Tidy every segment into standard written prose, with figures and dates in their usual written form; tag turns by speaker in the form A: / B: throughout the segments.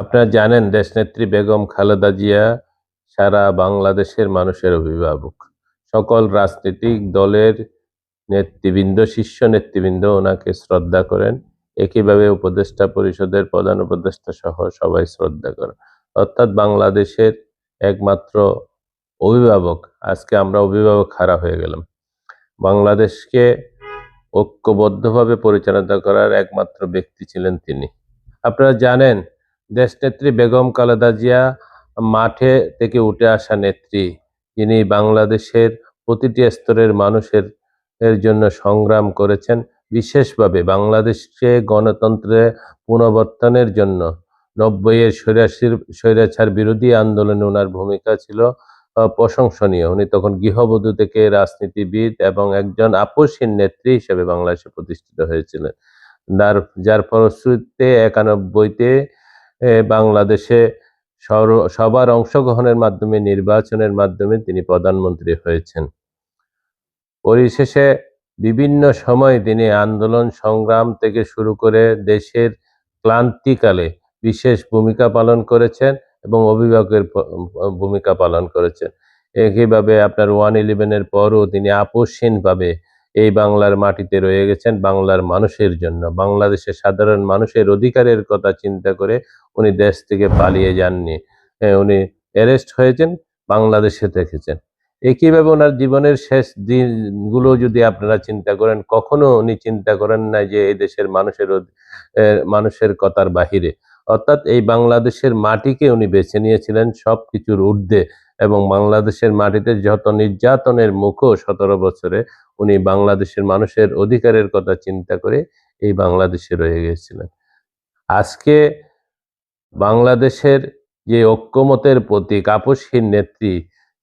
A: আপনারা জানেন দেশনেত্রী বেগম খালেদা জিয়া সারা বাংলাদেশের মানুষের অভিভাবক। সকল রাজনৈতিক দলের নেতৃবৃন্দ, শীর্ষ নেতৃবৃন্দ ওনাকে শ্রদ্ধা করেন। একইভাবে উপদেষ্টা পরিষদের প্রধান উপদেষ্টা সহ সবাই শ্রদ্ধা করেন। অর্থাৎ বাংলাদেশের একমাত্র অভিভাবক। আজকে আমরা অভিভাবক হারা হয়ে গেলাম। বাংলাদেশকে ঐক্যবদ্ধভাবে পরিচালনা করার একমাত্র ব্যক্তি ছিলেন তিনি। আপনারা জানেন দেশনেত্রী বেগম খালেদা জিয়া মাঠে থেকে উঠে আসা নেত্রী। যিনি বাংলাদেশের প্রতিটি স্তরের মানুষের জন্য সংগ্রাম করেছেন। বিশেষভাবে বাংলাদেশকে গণতন্ত্রে পুনর্বর্তনের জন্য ৯০-এর স্বৈরাচার বিরোধী আন্দোলনে ওনার ভূমিকা ছিল প্রশংসনীয়। উনি তখন গৃহবধূ থেকে রাজনীতিবিদ এবং একজন আপোষহীন নেত্রী হিসেবে বাংলাদেশে প্রতিষ্ঠিত হয়েছিলেন। যার ফলশ্রুতিতে ৯১-তে বাংলাদেশে সবার অংশগ্রহণের মাধ্যমে নির্বাচনের মাধ্যমে তিনি প্রধানমন্ত্রী হয়েছেন। পরিশেষে বিভিন্ন সময় তিনি আন্দোলন সংগ্রাম থেকে শুরু করে দেশের ক্লান্তিকালে বিশেষ ভূমিকা পালন করেছেন এবং অভিভাবকের ভূমিকা পালন করেছেন। একইভাবে আপনার 111-এর পরও তিনি আপোষহীনভাবে এই বাংলার মাটিতে রয়ে গেছেন বাংলার মানুষের জন্য। বাংলাদেশের সাধারণ মানুষের অধিকারের কথা চিন্তা করে উনি দেশ থেকে পালিয়ে যাননি। উনি অ্যারেস্ট হয়েছেন, বাংলাদেশে থেকেছেন। একইভাবে ওনার জীবনের শেষ দিনগুলো যদি আপনারা চিন্তা করেন, কখনো উনি চিন্তা করেন না যে এই দেশের মানুষের কথার বাহিরে। অর্থাৎ এই বাংলাদেশের মাটিকে উনি বেছে নিয়েছিলেন সবকিছুর ঊর্ধ্বে এবং বাংলাদেশের মাটিতে যত নির্যাতনের মুখও ১৭ বছরে উনি বাংলাদেশের মানুষের অধিকারের কথা চিন্তা করে এই বাংলাদেশে রয়ে গিয়েছিলেন। আজকে বাংলাদেশের যে ঐক্যমতের প্রতীক, আপোষহীন নেত্রী,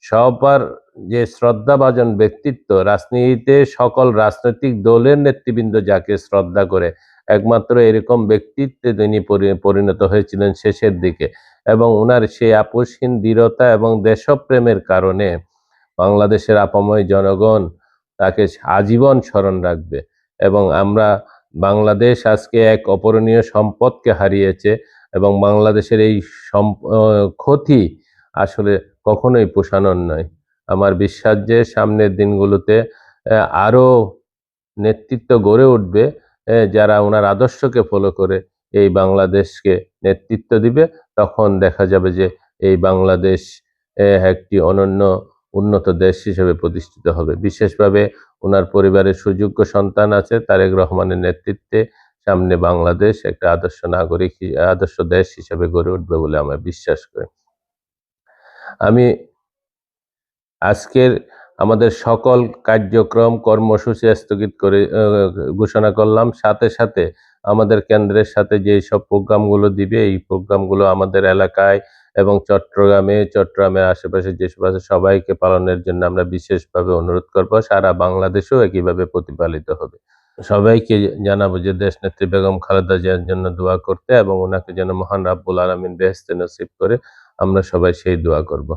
A: সবার যে শ্রদ্ধাভাজন ব্যক্তিত্ব, রাজনীতিতে সকল রাজনৈতিক দলের নেতৃবৃন্দ যাকে শ্রদ্ধা করে, একমাত্র এরকম ব্যক্তিত্বে তিনি পরিণত হয়েছিলেন শেষের দিকে এবং উনার সেই আপোষহীন দৃঢ়তা এবং দেশপ্রেমের কারণে বাংলাদেশের আপাময় জনগণ তাকে আজীবন স্মরণ রাখবে এবং বাংলাদেশ আজকে এক অপূরণীয় সম্পদকে হারিয়েছে এবং বাংলাদেশের এই ক্ষতি আসলে কখনোই পোষানোর নয়। আমার বিশ্বাস যে সামনের দিনগুলোতে আরো নেতৃত্ব গড়ে উঠবে যারা ওনার আদর্শকে ফলো করে এই বাংলাদেশকে নেতৃত্ব দিবে। তখন দেখা যাবে যে এই বাংলাদেশ একটি অনন্য উন্নত দেশ হিসেবে প্রতিষ্ঠিত হবে। বিশেষভাবে ওনার পরিবারের সুযোগ্য সন্তান আছে, তারেক রহমানের নেতৃত্বে সামনে বাংলাদেশ একটা আদর্শ দেশ হিসেবে গড়ে উঠবে বলে আমরা বিশ্বাস করি। আমি আজকের আমাদের সকল কার্যক্রম কর্মসূচি স্থগিত করে ঘোষণা করলাম। সাথে সাথে আমাদের কেন্দ্রের সাথে যে সব প্রোগ্রামগুলো দিবে, এই প্রোগ্রামগুলো আমাদের এলাকায় এবং চট্টগ্রামের আশেপাশে যেসব আছে সবাইকে পালনের জন্য আমরা বিশেষভাবে অনুরোধ করব। সারা বাংলাদেশেও একইভাবে প্রতিপালিত হবে। সবাইকে জানাবো যে দেশনেত্রী বেগম খালেদা জিয়ার জন্য দোয়া করতে এবং ওনাকে যেন মহান রাব্বুল আলামিন বেহেশতে নসিব করে। আমরা সবাই সেই দোয়া করব।